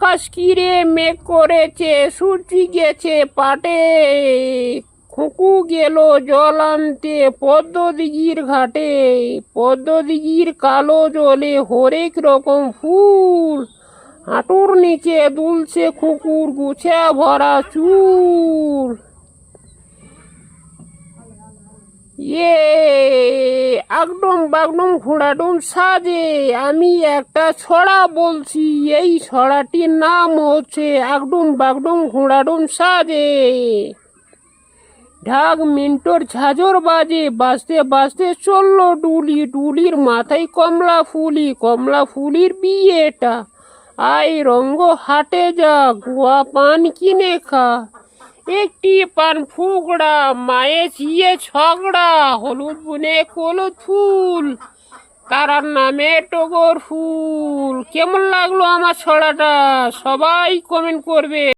আকাশ কিরে মেঘ করেছে, সূর্যি গেছে পাটে, খুকু গেল জল আনতে পদ্মদিঘির ঘাটে। পদ্মদিঘির কালো জলে হরেক রকম ফুল, হাঁটুর নিচে দুলছে খুকুর গুছা ভরা চুল। আগডুম বাগডুম ঘোড়াডুম সাজে, আমি একটা ছড়া বলছি, এই ছড়াটির নাম হচ্ছে আগডুম বাগডুম ঘোড়াডুম সাজে। ঢাক মিন্টোর ঝাঁঝর বাজে, বাজতে বাজতে চললো ডুলি, ডুলির মাথায় কমলা ফুলি, কমলা ফুলির বিয়েটা। আই রঙ্গ হাটে যা, গুয়া পান কিনে খা, একটি পান ফুকড়া, মায়ে চিয়ে ছগড়া, হলুদ বুনে হলুদ ফুল, তারার নামে টগর ফুল। কেমন লাগলো আমার ছড়াটা? সবাই কমেন্ট করবে।